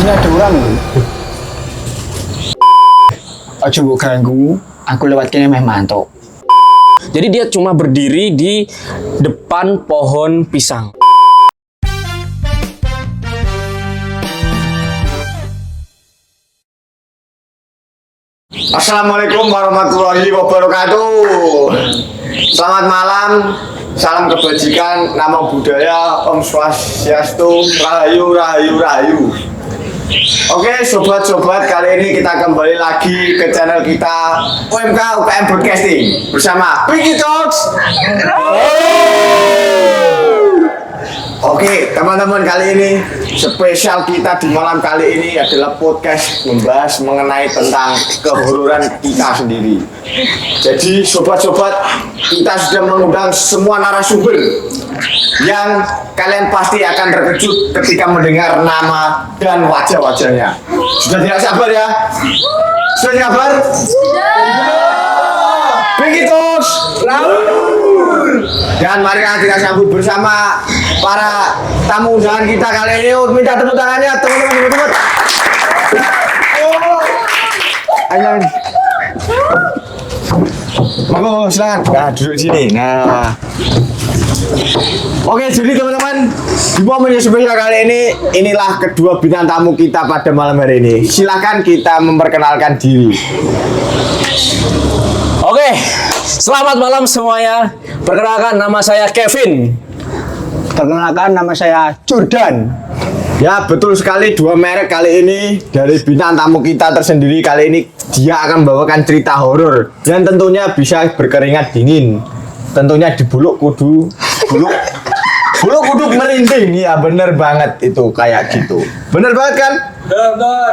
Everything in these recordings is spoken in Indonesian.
sini ada orang. Aja mbok ganggu, aku lewat kene meh mantuk. Jadi dia cuma berdiri di depan pohon pisang. Assalamualaikum warahmatullahi wabarakatuh. Selamat malam, salam kebajikan, namo buddhaya, Om Swastiastu, Rahayu, Rahayu, Rahayu. Oke sobat-sobat, kali ini kita kembali lagi ke channel kita UMK UKM Broadcasting bersama Pinky Talks. Oke teman-teman, kali ini spesial kita di malam kali ini adalah podcast membahas mengenai tentang kehororan kita sendiri. Jadi sobat-sobat, kita sudah mengundang semua narasumber yang kalian pasti akan terkejut ketika mendengar nama dan wajah-wajahnya. Sudah tidak sabar ya? Sudah tidak sabar? Pinky Talks. Dan mari kita sambut bersama para tamu undangan kita kali ini. Minta tepuk tangannya teman-teman. Ayo. Monggo silakan. Nah, duduk sini. Nah. Oke, jadi teman-teman, di momen yang spesial kali ini, inilah kedua bintang tamu kita pada malam hari ini. Silakan kita memperkenalkan diri. Oke, selamat malam semuanya. Perkenalkan, nama saya Kevin. Perkenalkan, nama saya Jordan. Ya, betul sekali, dua merek kali ini dari bintang tamu kita tersendiri. Kali ini dia akan membawakan cerita horor dan tentunya bisa berkeringat dingin. Tentunya di bulu kudu merinding. Ya bener banget itu, kayak gitu. Bener banget kan? Bener.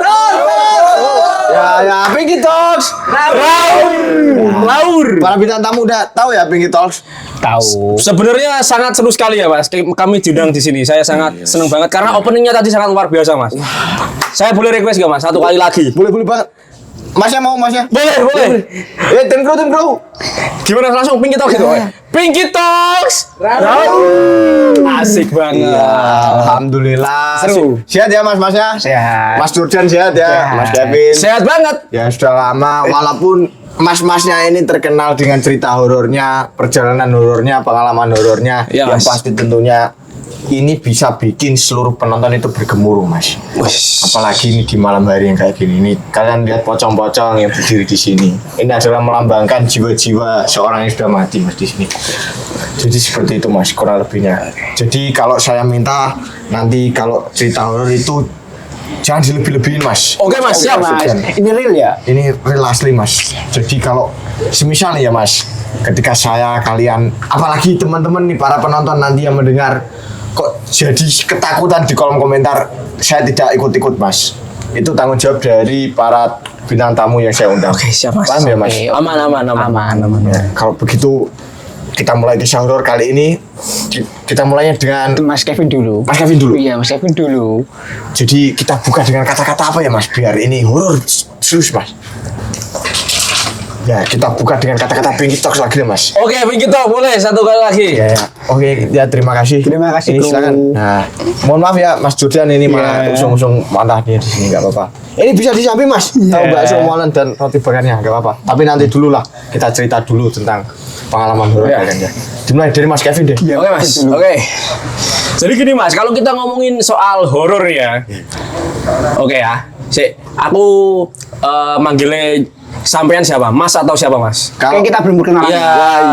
Ya, Pinky Talks. Laur. Para bintang tamu udah tahu ya Pinky Talks? Tahu. Sebenarnya sangat seru sekali ya Mas. Kami diundang di sini. Saya sangat senang banget karena openingnya tadi sangat luar biasa Mas. Saya boleh request gak Mas? Satu kali lagi. Boleh banget. Masnya mau, Masnya? Boleh. Tim kru. Gimana langsung Pinky Talks gitu? Pinky Talks. Asik banget. Iya, alhamdulillah. Seru. Sehat ya Masnya? Sehat. Mas Jordan sehat ya? Sehat. Mas Kevin? Sehat banget. Ya sudah lama, walaupun mas-masnya ini terkenal dengan cerita horornya, perjalanan horornya, pengalaman horornya, Ya, yang Mas. pasti tentunya ini bisa bikin seluruh penonton itu bergemuruh Mas. Apalagi ini di malam hari yang kayak gini. Ini kalian lihat pocong-pocong yang berdiri di sini. Ini adalah melambangkan jiwa-jiwa seorang yang sudah mati Mas di sini. Jadi seperti itu Mas, kurang lebihnya. Jadi kalau saya minta nanti kalau cerita horor itu jangan dilebih-lebihin Mas. Oke Mas, siap Mas. Ini real ya? Ini real asli Mas. Jadi kalau semisal nih ya Mas, ketika saya, kalian, apalagi teman-teman nih para penonton nanti yang mendengar kok jadi ketakutan di kolom komentar, saya tidak ikut-ikut Mas. Itu tanggung jawab dari para bintang tamu yang saya undang. Oke, siap Mas. Paham ya Mas? Oke. Aman. Ya, kalau begitu kita mulai kisah horor kali ini. Kita mulainya dengan Mas Kevin dulu. Mas Kevin dulu. Iya, Mas Kevin dulu. Jadi kita buka dengan kata-kata apa ya Mas, biar ini horor serius Mas. Ya, kita buka dengan kata-kata Pinky Talks lagi deh Mas. Oke, Pinky Talks boleh satu kali lagi. Ya. Oke, ya terima kasih. Terima kasih, Ini Bro. silakan. Nah, mohon maaf ya Mas Jordan ini malah usung-usung mantahnya di sini, nggak apa-apa. Ini bisa di samping Mas. Tahu bakso molen dan roti bakarnya, nggak apa-apa. Tapi nanti dulu lah kita cerita dulu tentang pengalaman horor kalian ya. Dimulai dari Mas Kevin deh. Oke Mas. Oke. Jadi gini Mas, kalau kita ngomongin soal horor ya. Oke ya. Aku manggilnya sampean siapa? Mas atau siapa Mas? Kayak kita belum berkenalan.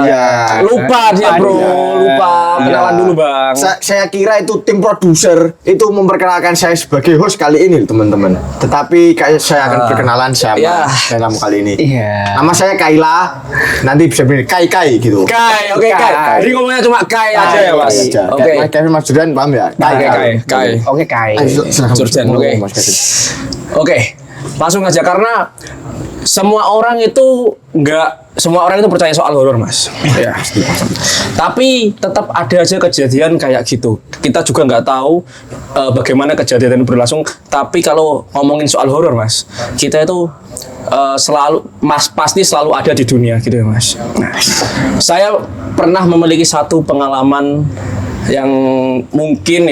Iya. Lupa dia bro, Iya. lupa. Kenalan dulu bang. Saya kira itu tim produser itu memperkenalkan saya sebagai host kali ini teman-teman. Tetapi kayak saya akan perkenalan sama Iya. dalam kali ini. Iya. Nama saya Kaila. Nanti bisa pilih Kai gitu. Kai, oke Kai. Jadi ngomongnya cuma Kai aja ya Mas. Oke. Mas Kevin, Mas Jordan paham ya? Kai. Oke, Kai. Silakan. Jordan, oke. Mas Kevin. Oke, langsung aja karena semua orang itu nggak semua orang itu percaya soal horor, Mas. Ya. Tapi tetap ada aja kejadian kayak gitu. Kita juga nggak tahu bagaimana kejadian itu berlangsung. Tapi kalau ngomongin soal horor, Mas, kita itu pasti selalu ada di dunia gitu ya, Mas. Nah, saya pernah memiliki satu pengalaman yang mungkin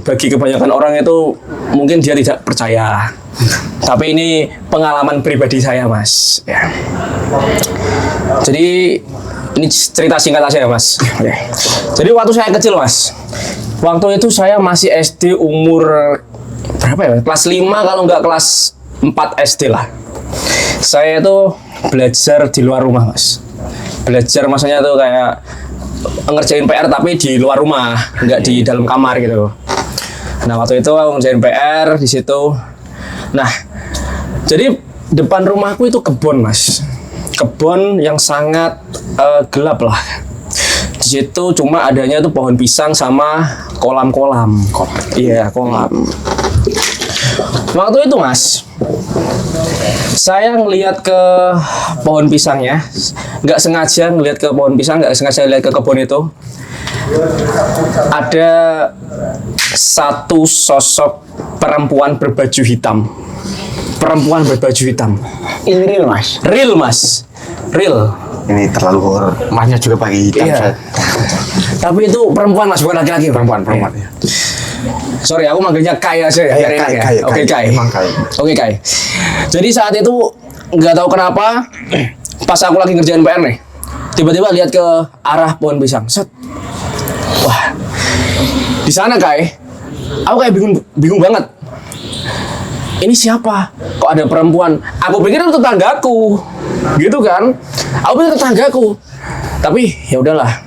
bagi kebanyakan orang itu mungkin dia tidak percaya. Tapi ini pengalaman pribadi saya, Mas. Ya. Jadi ini cerita singkat aja ya, Mas. Oke. Jadi waktu saya kecil, Mas. Waktu itu saya masih SD umur berapa ya? Kelas 5 kalau nggak kelas 4 SD lah. Saya itu belajar di luar rumah, Mas. Belajar maksudnya tuh kayak ngerjain PR tapi di luar rumah, nggak di dalam kamar gitu. Nah, waktu itu aku ngerjain PR di situ. Nah, jadi depan rumahku itu kebun, Mas. Kebun yang sangat gelap lah. Di situ cuma adanya tuh pohon pisang sama kolam-kolam. Iya, kolam. Waktu itu, Mas, saya ngelihat ke pohon pisangnya, nggak sengaja ngelihat ke pohon pisang, nggak sengaja lihat ke kebun itu. Ada satu sosok perempuan berbaju hitam. Perempuan berbaju hitam. Ini real, Mas. Real, Mas. Real. Ini terlalu horor. Masnya juga pakai hitam. Iya. Tapi itu perempuan, Mas, bukan laki-laki. Perempuan. Iya. Sorry, aku manggilnya Kai aja ya. Kai. Oke, Kai. Emang Kai. Oke, Kai. Jadi saat itu nggak tahu kenapa pas aku lagi ngerjain PR nih, tiba-tiba lihat ke arah pohon pisang. Set. Wah. Di sana, Kai. Aku kayak bingung banget. Ini siapa? Kok ada perempuan? Aku pikir itu tetanggaku. Gitu kan? Aku pikir tetanggaku. Tapi ya udahlah.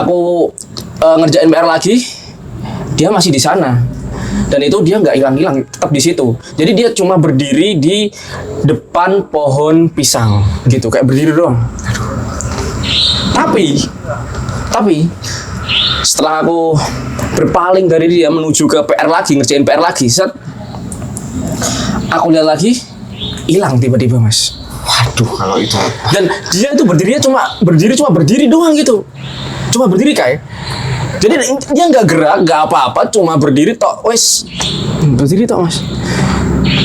Aku ngerjain PR lagi. Dia masih di sana. Dan itu dia nggak hilang-hilang, tetap di situ. Jadi dia cuma berdiri di depan pohon pisang, gitu, kayak berdiri doang. Tapi setelah aku berpaling dari dia menuju ke PR lagi, ngerjain PR lagi, set, aku lihat lagi, hilang tiba-tiba, Mas. Waduh, kalau itu. Dan dia itu cuma berdiri doang gitu, cuma berdiri kayak. Jadi dia nggak gerak, nggak apa-apa, cuma berdiri tok, berdiri tok, Mas.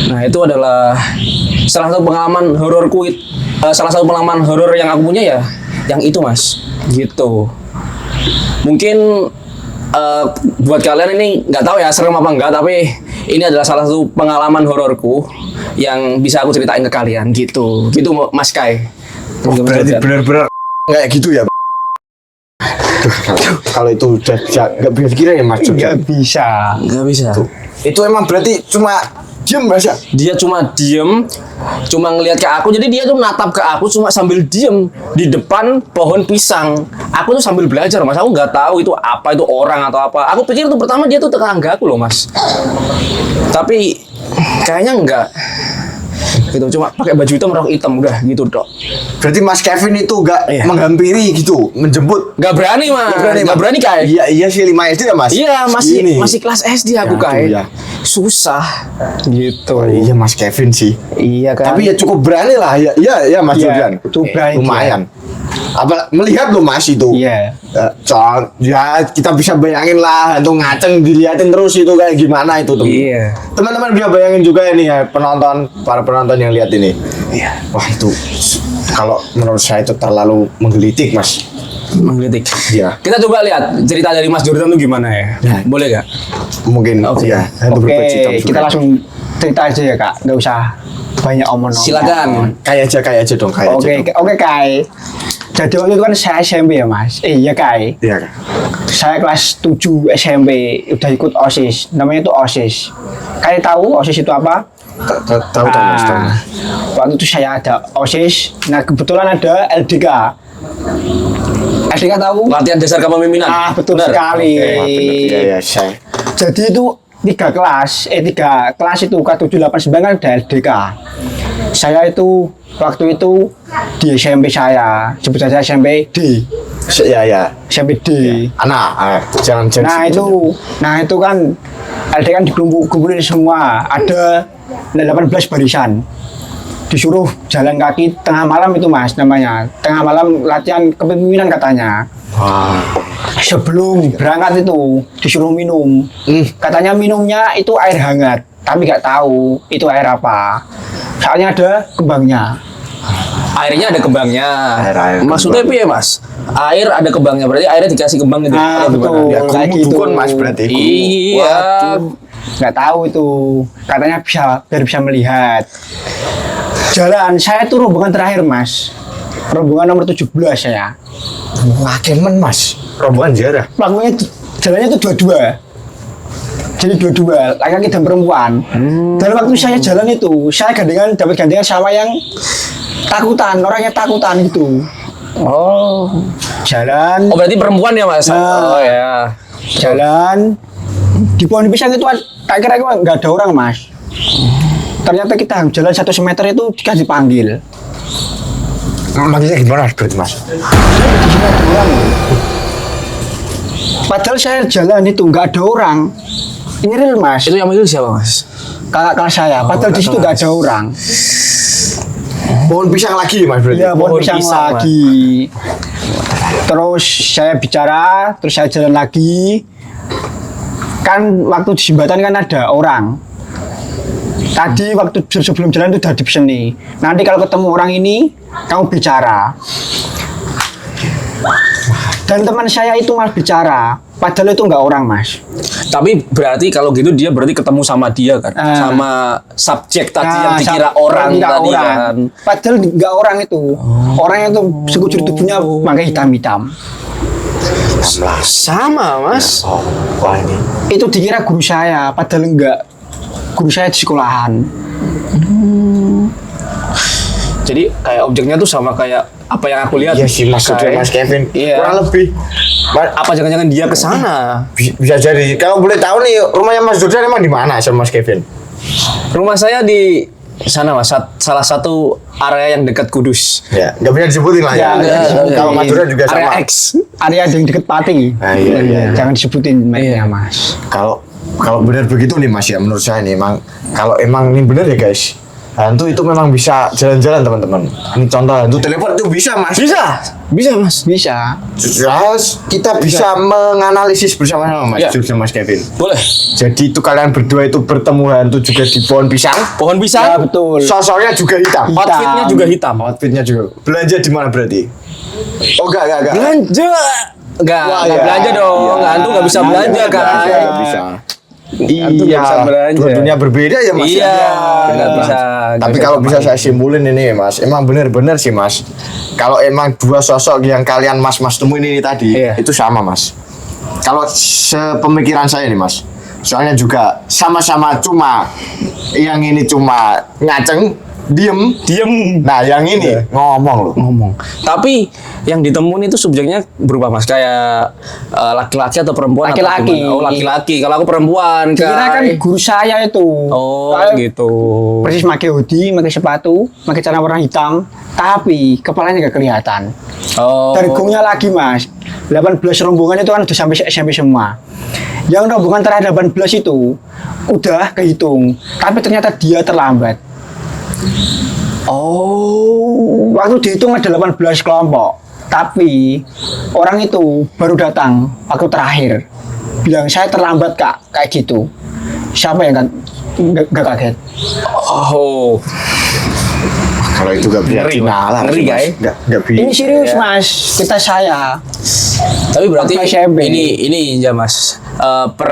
Nah, itu adalah salah satu pengalaman horor yang aku punya ya, yang itu, Mas. Gitu. Mungkin buat kalian ini nggak tahu ya serem apa enggak, tapi ini adalah salah satu pengalaman hororku yang bisa aku ceritain ke kalian gitu. Gitu, Mas Kai. Berarti benar-benar kayak gitu ya. Kalau itu udah nggak bisa dikira ya, Mas. Nggak bisa. Tuh. Itu emang berarti cuma diem, Mas ya? Dia cuma diem, cuma ngelihat ke aku. Jadi dia tuh natap ke aku cuma sambil diem di depan pohon pisang. Aku tuh sambil belajar, Mas. Aku nggak tahu itu apa, itu orang atau apa. Aku pikir tuh pertama dia tuh tetangga aku loh, Mas. Tapi kayaknya enggak. Gitu, cuma pakai baju hitam, rok hitam, udah gitu dok. Berarti Mas Kevin itu nggak menghampiri gitu, menjemput? Nggak berani, Mas. Nggak berani, Kai. Iya sih, 5 SD ya, Mas? Iya, masih kelas SD aku, Kai. Ya. Susah gitu. Oh, iya, Mas Kevin sih. Iya kan. Tapi ya cukup berani lah, ya Mas Jordan. Itu berani. Lumayan. Apa melihat loh, Mas, itu? Iya. Ya kita bisa bayangin lah, itu ngaceng diliatin terus itu kayak gimana itu tuh. Iya. Teman-teman bisa bayangin juga ini ya, para penonton yang lihat ini. Iya. Wah, itu kalau menurut saya itu terlalu menggelitik, Mas. Menggelitik. Iya. Kita coba lihat cerita dari Mas Jordan tuh gimana ya? Boleh nggak? Mungkin Oke. ya. Oke, kita langsung cerita aja ya, Kak. Nggak usah banyak omong. Silakan. Kayak aja dong, kayak aja dong. Oke, Kai. Jadi waktu itu kan saya SMP ya, Mas. Iya, Kai. Iya, Kak. Saya kelas 7 SMP udah ikut OSIS. Namanya itu OSIS. Kalian tahu OSIS itu apa? Tahu Mas. Waktu itu saya ada OSIS. Nah, kebetulan ada LDK. LDK tahu? Latihan dasar kepemimpinan. Betul Benar. sekali. Iya, saya. Jadi itu 3 kelas itu K789 kan ada LDK. Saya itu waktu itu di SMP saya, sebut saja SMP D. Ya. SMP D. Anak, jangan Nah itu kan LDK kan dikumpulin semua, ada 18 barisan. disuruh jalan kaki tengah malam itu mas namanya. Tengah malam latihan kepemimpinan katanya. Wah. Sebelum berangkat itu disuruh minum. Katanya minumnya itu air hangat, tapi nggak tahu itu air apa. Soalnya ada kembangnya. Airnya ada kembangnya. Air Maksudnya piye Mas? Air ada kembangnya berarti airnya dikasih kembang gitu. Ah, Atau gimana? betul. Ya Kayak kamu gitu. dukun mas berarti. Iya. Nggak tahu itu. Katanya biar bisa melihat. Jalan saya tuh rombongan terakhir mas. Rombongan nomor 17 saya. Wah kemen mas. Rombongan jarah. Pelakunya jalannya itu dua-dua. Jadi dua-dua, laki-laki dan perempuan. Dan waktu saya jalan itu, saya dapat gandengan sama yang takutan, orangnya takutan gitu. Oh. Jalan, Oh berarti perempuan ya Mas? Nah. Oh ya. jalan di pohon pisang itu tak kira nggak ada orang mas. Ternyata kita jalan 1 meter itu dikasih panggil. Maksudnya gimana berarti mas? Padahal saya jalan itu nggak ada orang. Ini real mas. Itu yang manggil siapa Mas? Kakak kelas saya. Padahal di situ nggak ada orang. Pohon pisang lagi mas berarti? Iya, pohon Pohon pisang pisang, Mas. lagi. Terus saya bicara, terus saya jalan lagi. Kan waktu di jembatan kan ada orang. Tadi waktu sebelum jalan itu udah dipesan nih. Nanti kalau ketemu orang ini, kamu bicara. Dan teman saya itu malah bicara. Padahal itu nggak orang mas. Tapi berarti kalau gitu dia berarti ketemu sama dia kan? Sama subjek tadi yang dikira orang nggak tadi orang. kan? Padahal nggak orang itu. Orangnya itu sekujur tubuhnya pakai hitam-hitam. Sama Mas. Oh, wah ini. Itu dikira guru saya, padahal enggak. Guru saya di sekolahan. Jadi kayak objeknya tuh sama kayak apa yang aku lihat. Iya sih mas, Kayak- mas Kevin. Iya. Kurang lebih. Apa jangan-jangan dia ke sana? Bisa jadi. Kalau boleh tahu nih rumahnya Mas Jordan emang di mana sama Mas Kevin? Rumah saya di sana Mas, salah satu area yang dekat Kudus. Ya, nggak bisa disebutin lah ya. Ya, Kalau Mas Jordan juga Area sama. X. Area yang deket Pati. Nah, iya. Jangan disebutin Iya. mereka mas. Kalau benar begitu nih Mas ya, menurut saya nih emang kalau emang ini benar ya guys. Hantu itu memang bisa jalan-jalan teman-teman. Ini contoh hantu telepon itu bisa Mas. Bisa Mas. Bisa. Terus kita bisa menganalisis bersama-sama Mas Ya. Jul sama Mas Kevin. Boleh. Jadi itu kalian berdua itu bertemu hantu juga di pohon pisang. Pohon Ya pisang. betul. Sosoknya juga hitam. Outfitnya juga hitam. Outfitnya juga. Belanja di mana berarti? Oh enggak. Belanja. Enggak Wah, ya. belanja dong. Iya. Hantu nggak bisa belanja kan. Nggak bisa. Hantu nggak bisa belanja. Dua dunia berbeda ya Mas. Iya, Ya. nggak bisa. Tapi kalau bisa saya simpulin ini Mas, emang benar-benar sih Mas. Kalau emang dua sosok yang kalian Mas temuin ini tadi, Iya. itu sama Mas. Kalau sepemikiran saya nih Mas, soalnya juga sama-sama cuma yang ini cuma ngaceng, diem. Nah yang ini ngomong loh. Ngomong. Tapi yang ditemuin itu subjeknya berubah Mas, kayak laki-laki atau perempuan? atau Laki-laki. gimana? Oh laki-laki. Kalau aku perempuan. Kira kan Kai. guru saya itu. Oh Kayak gitu. Persis pakai hoodie, pakai sepatu, pakai celana warna hitam, tapi kepalanya nggak kelihatan. Oh. Dan gongnya lagi mas, 18 rombongan itu kan udah sampai SMP semua. Yang rombongan terakhir 18 itu udah kehitung, tapi ternyata dia terlambat. Oh, waktu dihitung ada 18 kelompok, tapi orang itu baru datang waktu terakhir. Bilang saya terlambat kak, kayak gitu. Siapa yang kan nggak kaget? Oh. Kalau itu gak bisa Ngeri, dinalar ngeri, sih, Mas. Kai. Nggak bisa. Ini serius mas, kita saya. Tapi berarti Waktu SMP. ini ya Mas. Per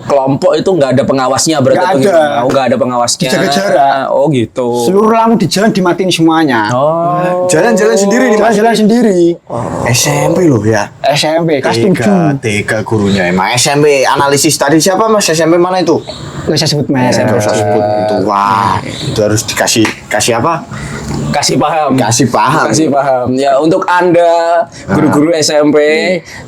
kelompok itu nggak ada pengawasnya berarti Nggak atau ada. gimana? Oh nggak ada pengawasnya. Dijaga jarak. Oh gitu. Seluruh lampu di jalan dimatiin semuanya. Oh. Jalan-jalan sendiri nih Mas. Jalan-jalan sendiri. SMP loh ya. SMP kelas 7. Tiga gurunya emang SMP analisis tadi siapa Mas? SMP mana itu? Nggak saya sebut merek. Nggak usah sebut itu. Wah, itu harus kasih apa? Kasih paham. Kasih paham. Kasih paham. Ya untuk Anda guru-guru SMP,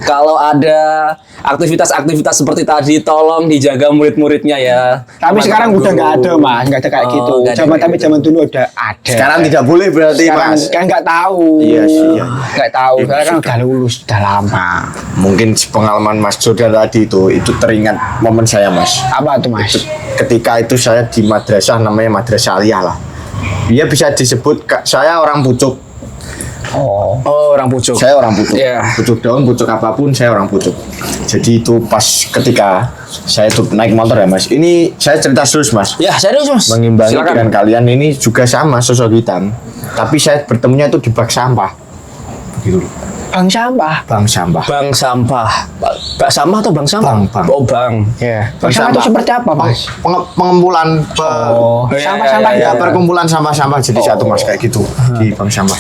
kalau ada aktivitas-aktivitas seperti tadi tolong dijaga murid-muridnya ya. Tapi Teman-teman sekarang udah guru. nggak ada mas, nggak ada kayak Oh, gitu. nggak ada Zaman kayak tapi gitu. zaman dulu udah ada. Sekarang tidak boleh berarti Sekarang Mas. kan nggak tahu. Iya sih, iya. Nggak tahu. Sekarang kan udah lulus, udah lama. Mungkin pengalaman Mas Jordan tadi itu teringat momen saya Mas. Apa tuh mas? Ketika itu saya di madrasah namanya Madrasah Aliyah lah. Dia bisa disebut saya orang pucuk. Oh, orang pucuk. Saya orang pucuk. Iya. Pucuk daun, pucuk apapun, saya orang pucuk. Jadi itu pas ketika saya tuh naik motor ya Mas. Ini saya cerita serius Mas. Ya, serius Mas. Mengimbangi Silakan. dengan kalian ini juga sama sosok hitam. Tapi saya bertemunya itu di bak sampah. Begitu. Bang sampah. Bang sampah. Bang sampah. Bak sampah atau bang sampah? Bang. Oh, bang. Ya. Bang sampah itu seperti apa, Mas? Pengumpulan Sampah-sampah ya, perkumpulan sampah-sampah jadi satu Mas kayak gitu di bank sampah.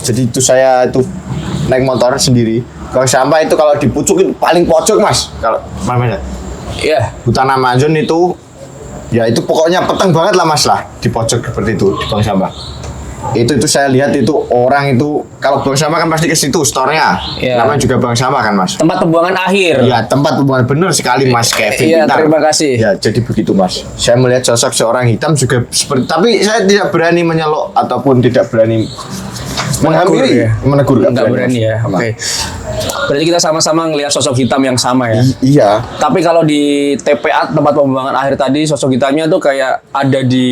Jadi itu saya tuh naik motor sendiri. Bank sampah itu kalau di pucuk itu paling pojok Mas. Kalau namanya Iya. hutan Amazon itu ya itu pokoknya peteng banget lah Mas lah di pojok seperti itu di bank sampah. Itu saya lihat itu orang itu kalau bank sampah kan pasti ke situ store-nya. Iya. Namanya juga bank sampah kan Mas. Tempat pembuangan akhir. Ya tempat pembuangan benar sekali Mas Kevin. Iya, Pintar. terima kasih. Ya jadi begitu Mas. Saya melihat sosok seorang hitam juga seperti, tapi saya tidak berani menyelok ataupun tidak berani menghampiri, ya? menegur Enggak berani Mas. ya. Sama. Oke. Berarti kita sama-sama ngelihat sosok hitam yang sama ya. Iya. Tapi kalau di TPA tempat pembuangan akhir tadi sosok hitamnya tuh kayak ada di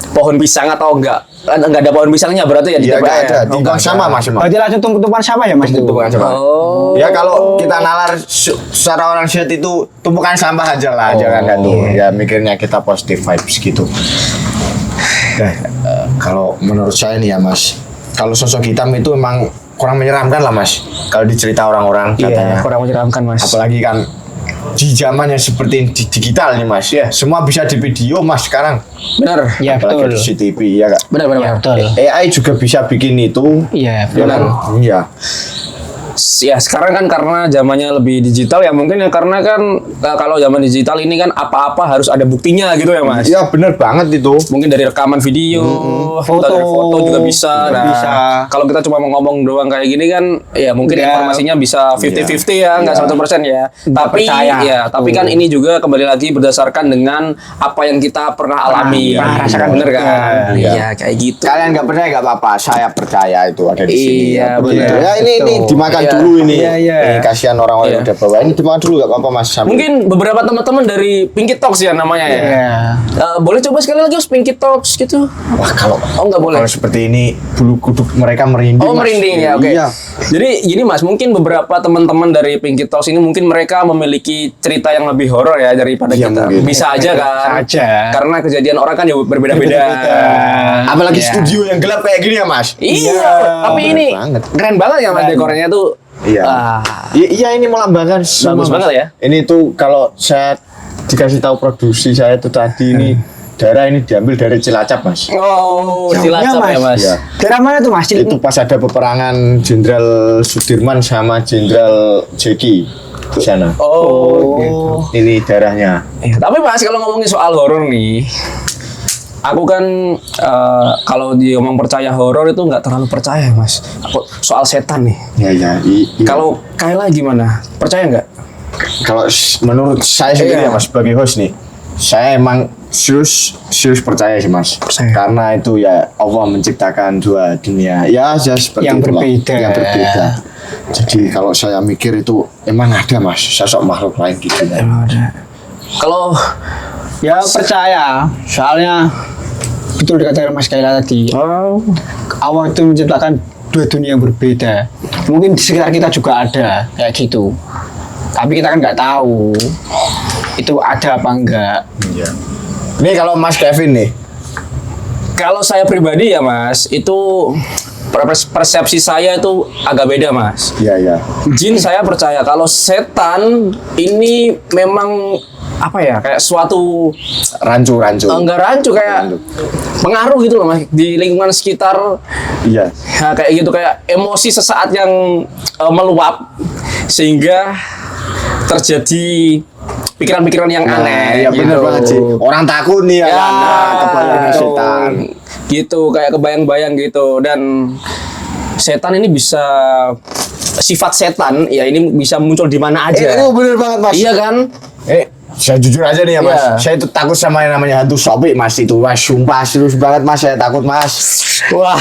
pohon pisang atau enggak? Enggak ada pohon pisangnya berarti ya di Iya TPA nggak ada ya? di Oh, bank nggak sampah ada. Mas. Berarti langsung tumpukan sampah ya, Mas? itu? Tumpukan sampah. Oh. Ya kalau kita nalar secara orang sehat itu tumpukan sampah aja lah, jangan gantung. Ya mikirnya kita positive vibes gitu. Nah, kalau menurut saya nih ya Mas, kalau sosok hitam itu emang kurang menyeramkan lah Mas. Kalau dicerita orang-orang katanya. Iya, kurang menyeramkan Mas. Apalagi kan di zamannya seperti di digital nih Mas. Iya. Semua bisa di video Mas sekarang. Benar. Iya, Apalagi betul. di CCTV ya Kak. Benar benar. Iya, benar. betul. AI juga bisa bikin itu. Iya, Ya benar. kan? Iya. Ya sekarang kan karena zamannya lebih digital ya mungkin ya karena kan kalau zaman digital ini kan apa-apa harus ada buktinya gitu ya Mas. Iya bener banget itu. Mungkin dari rekaman video, Foto. dari foto juga bisa. Juga Nah, bisa. kalau kita cuma mau ngomong doang kayak gini kan, ya mungkin Nggak. informasinya bisa 50-50 ya, nggak Iya. 100% ya. Tapi percaya. ya, tapi kan ini juga kembali lagi berdasarkan dengan apa yang kita pernah alami, pernah rasakan bener juga. kan? Iya. Iya, kayak gitu. Kalian nggak percaya nggak apa-apa, saya percaya itu ada di sini. Iya, Begitu. benar. Ya ini Betul. dimakan Iya. dulu ini. Iya, iya. Ini kasihan orang-orang yang Iya. udah bawa ini dimakan dulu nggak apa-apa Mas. Sambil- Mungkin beberapa teman-teman dari Pinky Talks ya namanya ya. Iya. Boleh coba sekali lagi Mas, Pinky Talks gitu. Wah kalau Oh, nggak boleh. Kalau seperti ini bulu kuduk mereka merinding. Oh Mas. merinding ya, oke. Iya. Jadi gini Mas, mungkin beberapa teman-teman dari Pinky Talks ini mungkin mereka memiliki cerita yang lebih horor ya daripada Iya, kita. mungkin. Bisa aja kan. Bisa aja. Karena kejadian orang kan ya berbeda-beda. Apalagi Iya. studio yang gelap kayak gini ya Mas. Iya, tapi bener ini banget. keren banget ya Mas Keren. dekornya tuh. Iya. Ah. Iya ini melambangkan semua, Bagus Mas. banget ya. Ini tuh kalau saya dikasih tahu produksi saya tuh tadi ini darah ini diambil dari Cilacap Mas. Oh, Jauhnya, Cilacap ya Mas. Iya. Daerah mana tuh, Mas? Itu pas ada peperangan Jenderal Sudirman sama Jenderal Jeki di sana. Oh. Ini darahnya. Iya, tapi Mas kalau ngomongin soal horor nih, aku kan kalau diomong percaya horor itu nggak terlalu percaya Mas. Aku soal setan nih. Ya. Kalau Kayla gimana? Percaya nggak? kalau menurut saya sendiri Iya. ya Mas sebagai host nih, saya emang serius percaya sih Mas. Percaya. Karena itu ya Allah menciptakan dua dunia. Ya seperti Yang itulah. berbeda. Yang berbeda. Jadi kalau saya mikir itu emang ada Mas sosok makhluk lain gitu. Kalau Ya percaya, soalnya betul dikatakan Mas Kaila tadi. Allah itu menciptakan dua dunia yang berbeda. Mungkin di sekitar kita juga ada kayak gitu. Tapi kita kan nggak tahu itu ada apa enggak. Iya. Ini kalau Mas Kevin nih, kalau saya pribadi ya Mas, itu persepsi saya itu agak beda Mas. iya. Jin saya percaya, kalau setan ini memang apa ya, kayak suatu Rancu. enggak rancu, kayak Rancu. pengaruh gitu loh Mas di lingkungan sekitar. Iya. Ya, kayak gitu, kayak emosi sesaat yang meluap sehingga terjadi pikiran-pikiran yang aneh. Iya benar gitu. banget sih. Orang takut nih ya, Ya, kebayang gitu. setan. Gitu, kayak kebayang-bayang gitu. Dan setan ini bisa, sifat setan ya ini bisa muncul di mana aja. Itu benar banget Mas. Iya kan? saya jujur aja nih ya mas, Iya. saya itu takut sama yang namanya hantu Sopi mas itu, mas sumpah serius banget mas, saya takut mas. Wah,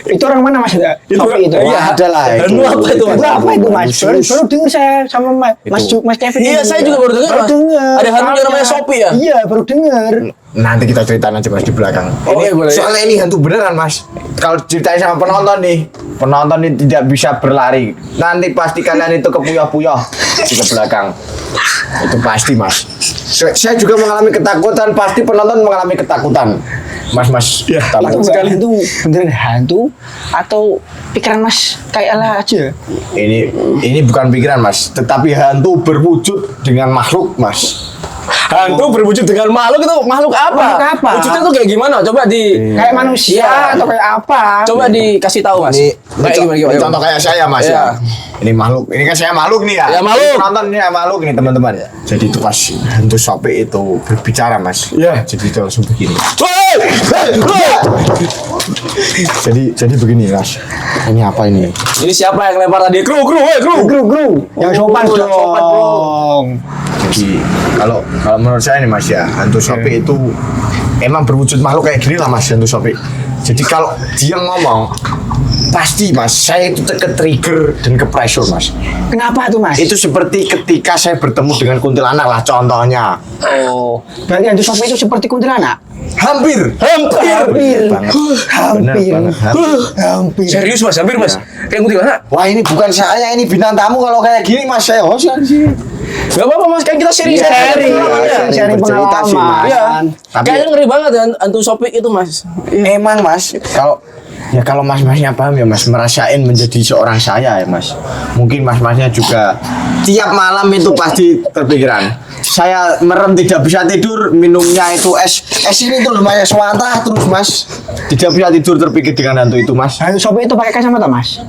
Itu orang mana mas? Sopi itu. Iya, ada lah Hantu apa itu, Mas? Itu apa itu mas? Serius. Baru dengar saya sama Mas Kevin. Iya, ini. saya juga baru dengar, Mas. dengar. Ada hantu yang Soalnya. namanya Sopi ya? Iya, baru dengar. Nanti kita ceritain aja mas di belakang. Oh, Ini iya, boleh. soalnya ini hantu beneran mas. Kalau ceritain sama penonton nih, penonton ini tidak bisa berlari. Nanti pasti kalian itu kepuyah-puyah di ke belakang. Itu pasti mas. Saya juga mengalami ketakutan, pasti penonton mengalami ketakutan. Mas, Itu takut sekali itu beneran hantu atau pikiran mas kayak Allah aja? Ini bukan pikiran mas, tetapi hantu berwujud dengan makhluk mas. hantu berwujud dengan makhluk itu makhluk apa? Makhluk apa? Wujudnya tuh kayak gimana? Coba Kayak manusia Iya. atau kayak apa? coba dikasih tahu Mas. Kayak Ini contoh kayak saya mas Iya. ya. Ini makhluk, ini kan saya makhluk nih ya. Ya, makhluk. Ini penonton ini ya makhluk nih teman-teman ya. Jadi itu pas hantu Sopi itu berbicara mas. Iya. Jadi itu langsung begini. Woi! Jadi begini mas. Ini apa ini? Ini siapa yang lempar tadi? Kru, woi, kru. Gru, yang sopan Yang sopan, bro. dong. Jadi kalau menurut saya nih mas ya, hantu Sopi itu emang berwujud makhluk kayak gini lah mas hantu Sopi. Jadi kalau dia ngomong pasti mas, saya itu ke-trigger dan ke-pressure mas. Kenapa tuh mas? Itu seperti ketika saya bertemu dengan kuntilanak lah contohnya. Oh, berarti hantu Sopi itu seperti kuntilanak? Hampir Hampir. banget. Hampir. Bener banget, hampir. Hampir. Serius Mas, hampir Mas. Kayak kuntilanak. Wah ini bukan saya, ini bintang tamu kalau kayak gini mas, saya host kan sih. Gak apa-apa Mas, kan kita sharing Iya, sharing. pengalamannya. Sharing bercerita sih, pengalaman. Mas. Iya. Tapi- Kayaknya ngeri banget kan hantu Sopi itu Mas. Emang mas, kalau mas-masnya paham ya mas, merasain menjadi seorang saya ya mas. Mungkin mas-masnya juga tiap malam itu pasti terpikiran. Saya merem tidak bisa tidur, minumnya itu es ini tuh lumayan swanta terus mas. Tidak bisa tidur terpikir dengan hantu itu mas. Hantu Sopi itu pakai kacamata mas?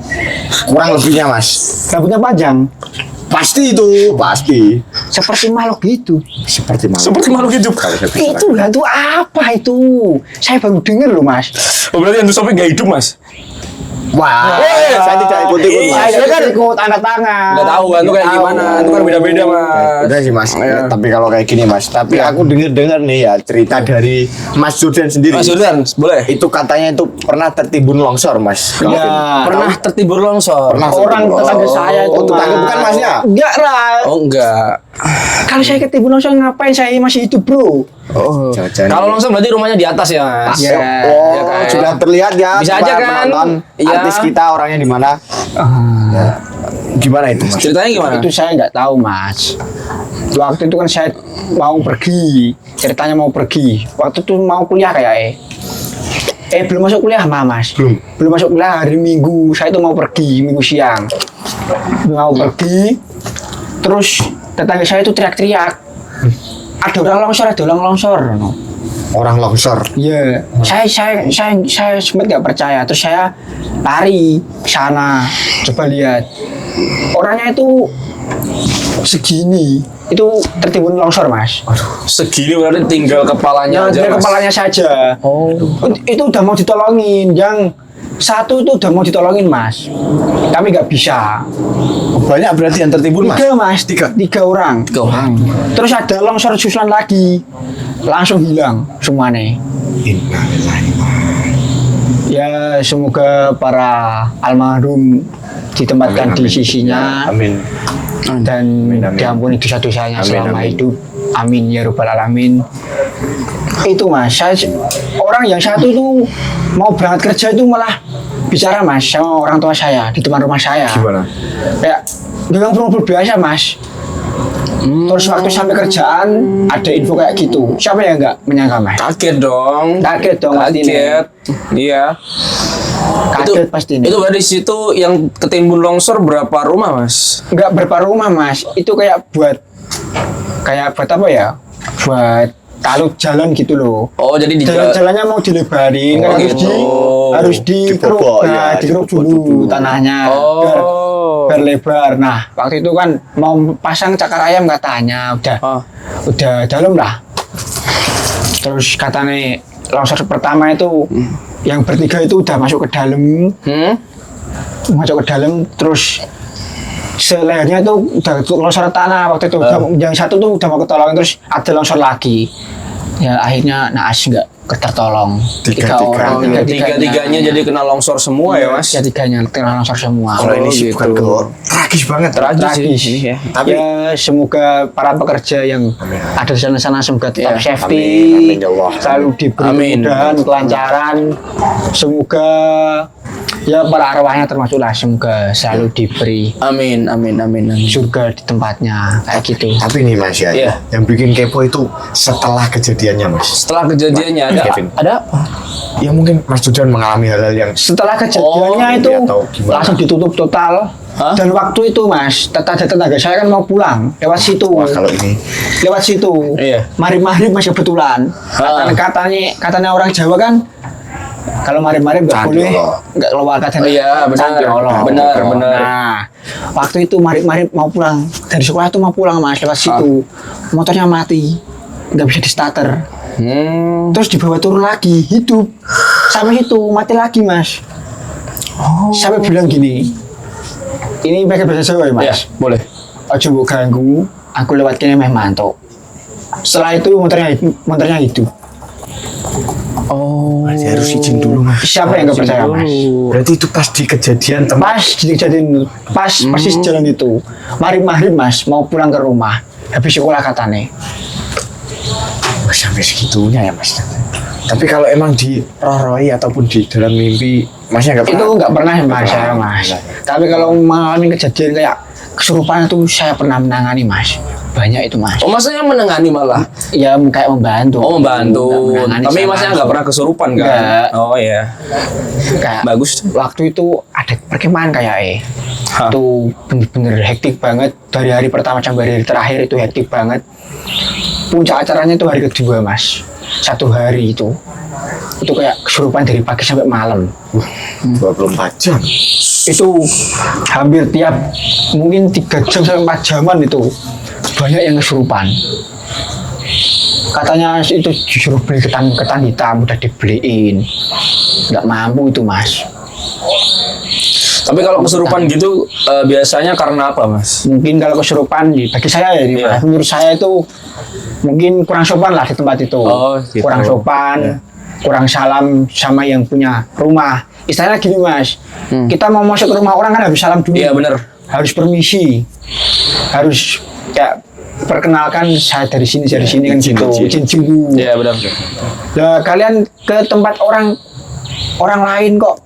Kurang lebihnya mas. Rambutnya panjang? Pasti itu, pasti. Seperti makhluk gitu. Seperti malam. Seperti makhluk hidup. Kalau saya bilang. Itu hantu apa itu? Saya baru dengar loh mas. Oh, berarti hantu Sopi gak hidup Mas? Wah, saya tidak ikut-ikut Iya, mas. Saya kan ikut tanda tangan. Gak tahu hantu kayak Nggak gimana. tahu. Itu kan beda-beda Mas. Udah sih mas, Iya. tapi kalau kayak gini mas, tapi aku dengar nih ya cerita dari Mas Jordan sendiri. Mas Jordan, boleh? Itu katanya itu pernah tertimbun longsor mas. Iya. Pernah tertibur longsor. Pernah. Orang tetangga saya itu. Oh, tetangga Mas. bukan masnya? Enggak lah. Oh enggak. Kalau saya ketimbun langsung ngapain saya masih hidup bro? Oh. Jangan-jangan. Kalau longsor berarti rumahnya di atas ya Mas. Iya. Oh, Iya kan? sudah terlihat ya. Bisa aja para kan? penonton, Iya. artis kita orangnya di mana? Ya. Gimana itu mas? Ceritanya gimana? Itu saya nggak tahu mas. Waktu itu kan saya mau pergi, ceritanya mau pergi. Waktu itu mau kuliah kayak belum masuk kuliah mas. Belum masuk kuliah hari Minggu. Saya itu mau pergi Minggu siang. Mau pergi, terus tetangga saya itu teriak-teriak. Ada orang longsor. No. Orang longsor. Iya, saya sempat nggak percaya. Terus saya lari ke sana, coba lihat. Orangnya itu segini, itu tertimbun longsor mas. Segini berarti tinggal kepalanya aja Dia Mas. kepalanya saja. Oh. Itu udah mau ditolongin. Yang satu itu udah mau ditolongin mas, tapi nggak bisa. Banyak berarti yang tertimbun mas. Tiga mas, tiga orang. Tiga orang. Terus ada longsor susulan lagi, langsung hilang semuanya. Ya semoga para almarhum ditempatkan Amin, di amin. sisinya Amin. dan amin. diampuni dosa-dosanya Amin, selama amin. hidup. Amin ya rabbal alamin. Itu mas, orang yang satu itu mau berangkat kerja itu malah bicara mas sama orang tua saya di depan rumah saya. Gimana? Kayak dengan ngobrol biasa mas. Terus waktu sampai kerjaan ada info kayak gitu. Siapa yang nggak menyangka mas? Kaget dong. Kaget dong pasti nih. Kaget. Iya. Kaget pasti nih. Itu berarti di situ yang ketimbun longsor berapa rumah Mas? Nggak berapa rumah mas. Itu kayak buat apa ya? Buat talut jalan gitu loh. Oh jadi di Jalan-jalannya mau dilebarin, Oh, kan gitu. harus dikeruk, Dibobok, ya, dikeruk dibobok dulu dulu. tanahnya Oh. biar lebar. Nah waktu itu kan mau pasang cakar ayam katanya Oh. udah dalam lah. Terus katanya longsor pertama itu yang bertiga itu udah masuk ke dalam, Hmm? terus Selehernya itu udah longsor tanah waktu itu. Yang satu tuh udah mau ketolong terus ada longsor lagi. Ya akhirnya naas nggak tertolong. Tiga-tiganya jadi kena longsor semua ya mas. Tiga-tiganya kena longsor semua. Kalau ini sih bukan tragis banget. Tragis. Ya. Tapi Ya semoga para pekerja yang ada di sana semoga tetap Ya, safety, amin, ya Allah. selalu diberi Amin. kemudahan, kelancaran. Semoga ya para arwahnya termasuklah semoga selalu diberi Amin. surga di tempatnya kayak gitu. tapi nih Mas ya, Iya. yang bikin kepo itu setelah kejadiannya Mas. Setelah kejadiannya Kevin. ada apa? Ya mungkin Mas Dudan mengalami hal-hal yang Setelah kejadiannya Oh, itu iya, tahu gimana. langsung ditutup total. Hah? Dan waktu itu mas, tetangga saya kan mau pulang lewat situ. wah kalau ini Lewat situ. Iya. Mari-mari mas kebetulan. Katanya orang Jawa kan kalau mari-mari nggak Candi boleh Allah. nggak keluar katanya. Oh iya, benar. Candi Allah. Benar. Nah, waktu itu mari-mari mau pulang dari sekolah itu mau pulang mas lewat situ. Motornya mati, nggak bisa di starter. Terus dibawa turun lagi hidup sampai situ mati lagi mas. Sampai bilang gini, ini pakai bahasa Jawa ya mas. Ya, boleh. Ojo mbok ganggu, aku lewat kene meh mantuk. Setelah itu motornya hidup. Oh. Mas harus izin dulu Mas. Siapa yang nggak percaya mas? Berarti itu pas di kejadian Pas dijadiin persis jalan itu. Mari mas mau pulang ke rumah. Habis sekolah katanya. Mas sampai segitunya ya Mas. Tapi kalau emang di roh-rohi ataupun di dalam mimpi Masnya nggak Itu pernah? nggak pernah mas saya mas. Tapi kalau mengalami kejadian kayak kesurupan itu saya pernah menangani mas. Banyak itu mas. Oh masnya yang menengani malah. Ya kayak membantu. Oh membantu. Nggak menangani Tapi secara masnya nggak langsung. pernah kesurupan kan? Nggak. Oh iya. Kayak Bagus. waktu itu ada perkemahan kayak Hah. itu bener-bener hektik banget dari hari pertama sampai hari terakhir itu hektik banget. Puncak acaranya itu hari kedua mas, 1 hari itu kayak kesurupan dari pagi sampai malam. 24 jam. Itu hampir tiap mungkin 3 jam sampai 4 jaman itu banyak yang kesurupan. Katanya itu disuruh beli ketan hitam udah dibeliin, nggak mampu itu mas. Tapi kalau kesurupan gitu biasanya karena apa mas? Mungkin kalau kesurupan bagi saya ya, Iya. menurut saya itu mungkin kurang sopan lah di tempat itu. Oh, gitu. Kurang sopan, kurang salam sama yang punya rumah. Istilahnya gini mas, kita mau masuk ke rumah orang kan harus salam dulu. Iya benar. Harus permisi, harus kayak perkenalkan saya dari sini kan gitu, izin dulu. Iya benar. Ya kalian ke tempat orang lain kok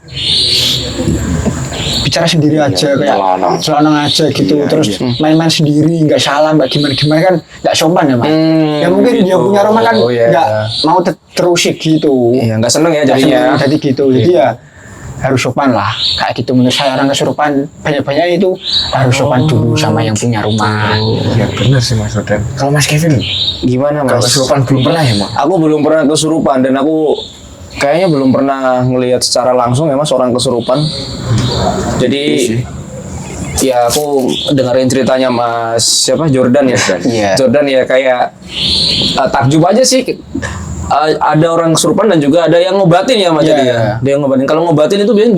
bicara sendiri aja kayak celana aja gitu, terus main-main sendiri nggak salam nggak gimana kan nggak sopan ya mas. Ya mungkin dia gitu. punya rumah kan Oh, iya. nggak mau terusik gitu. Iya nggak seneng ya Nggak jadinya. seneng jadi gitu, jadi ya harus sopan lah kayak gitu. Menurut saya orang kesurupan banyak itu harus sopan dulu sama yang punya rumah. Ya benar sih Mas Dudan. Kalau Mas Kevin Gimana kalau mas? kesurupan belum pernah ya Mas? Aku belum pernah kesurupan dan aku kayaknya belum pernah ngelihat secara langsung ya mas orang kesurupan. Jadi ya aku dengerin ceritanya Mas siapa Jordan ya. Iya. Jordan ya kayak takjub aja sih. Ada orang kesurupan dan juga ada yang ngobatin ya mas Iya. jadi ya. Dia yang ngobatin. Kalau ngobatin itu biasanya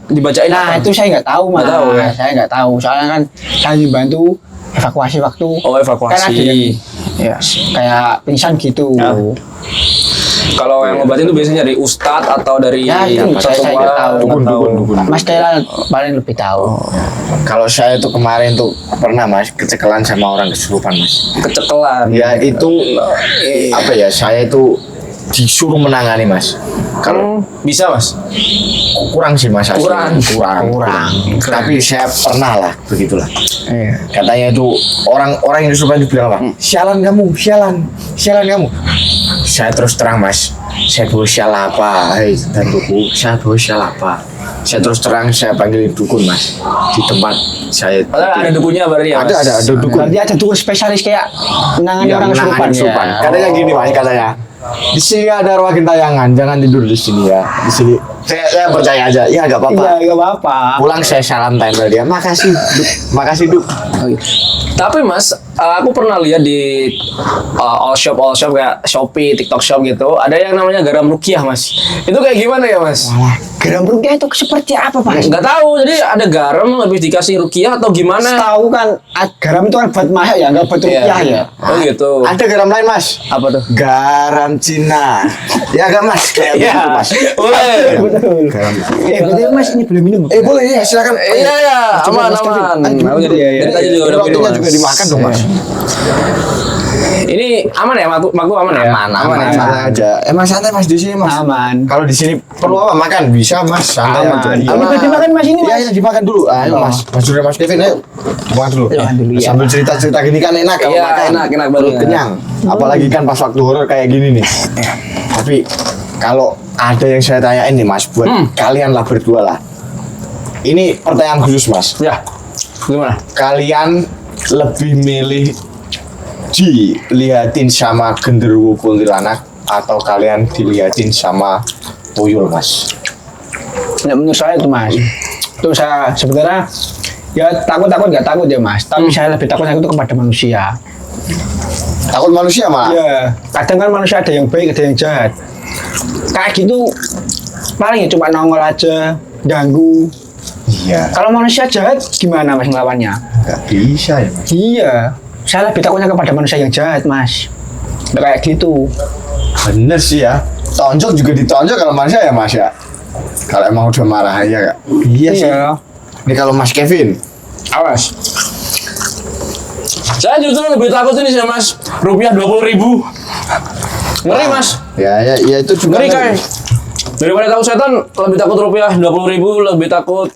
dibacain Nah apa? itu saya nggak tahu mas. Nggak tahu, ya? Saya nggak tahu soalnya kan saya dibantu evakuasi waktu. Oh evakuasi. Kan ada yang ya, kayak pingsan gitu. Ya. Kalau yang ngobatin itu biasanya dari ustadz atau dari Ya, itu saya nggak tahu. Dukun. Mas Tela paling lebih tahu. Kalau saya tuh kemarin tuh pernah Mas kecekelan sama orang kesurupan Mas. kecekelan. Ya itu apa ya, saya itu disuruh menangani Mas. Kalau Bisa mas? kurang sih Mas asli. Kurang. kurang. Tapi saya pernah lah begitulah. Iya. Katanya itu orang yang kesurupan itu bilang apa? Sialan kamu, sialan kamu. Saya terus terang Mas, saya bawa sial apa? Hei tantuku, saya bawa sial apa? Saya terus terang saya panggilin dukun Mas di tempat saya. Ada dukunnya berarti ya mas? Ada dukun. Berarti ada dukun spesialis kayak menangani Yang orang menangani kesurupan. kesurupan. Katanya gini Mas, katanya. Di sini ada ruang gentayangan, jangan tidur di sini ya. Di sini. Saya percaya aja. Ya enggak apa-apa. Iya, nggak apa-apa. Pulang saya salam tempel dia. Makasih, Duk. Makasih, Duk. Tapi mas, aku pernah lihat di all shop kayak Shopee, TikTok Shop gitu, ada yang namanya garam rukiah, Mas. Itu kayak gimana ya, Mas? Garam rukiah itu seperti apa, Mas? Nggak tahu. Jadi ada garam habis dikasih rukiah atau gimana? Tahu kan, garam itu kan buat masak ya, nggak buat rukiah ya. Oh gitu. Ada garam lain, Mas. Apa tuh? Garam Cina. Ya enggak, Mas? Kayak Iya. gitu, Mas. Boleh. Betul. Garam. Betul Mas, ini boleh minum. Boleh ya, silakan. Iya, Coba, aman, Mas Kevin. aman. Ayo, Aku jadi iya, iya. dari tadi juga udah minum, Waktunya Mas. juga dimakan dong, Mas. Ini aman ya, Maku aman ya? Aman ya? santai aja. Emang santai, Mas, di sini, Mas. Aman. Kalau di sini perlu apa makan bisa, Mas. Santai Aman. aja. Ini udah dimakan, Mas, ini, Mas. Iya, dimakan dulu. Ayo, Mas. Mas Surya, Mas Kevin, ayo. Makan dulu. Makan dulu, ya. Sambil cerita-cerita gini kan enak kalau Iya, makan. enak Perut banget. kenyang. Apalagi kan pas waktu horor kayak gini nih. Tapi kalau ada yang saya tanyain nih, Mas, buat kalian lah berdua lah. Ini pertanyaan khusus, Mas. Ya. Gimana? Kalian lebih milih dilihatin sama genderuwo kuntilanak atau kalian dilihatin sama tuyul, Mas? Nah, menurut saya itu, Mas. Itu saya sebenarnya ya takut nggak takut ya, Mas. Tapi saya lebih takut itu kepada manusia. Takut manusia malah? Iya, kadang kan manusia ada yang baik, ada yang jahat. Kayak gitu, paling ya cuma nongol aja, ganggu. Iya. Kalau manusia jahat, gimana Mas ngelawannya? Nggak bisa ya, Mas. Iya, saya lebih takutnya kepada manusia yang jahat, Mas. Nggak kayak gitu. Bener sih ya. Tonjok juga ditonjok kalau manusia ya, Mas ya. Kalau emang udah marah aja kak. Iya sih. Ini kalau Mas Kevin. Awas. Saya justru lebih takut ini sih, Mas. Rupiah 20.000. Ngeri, Mas. Ya itu juga. Ngeri, Kai. Daripada takut setan, lebih takut rupiah 20.000, lebih takut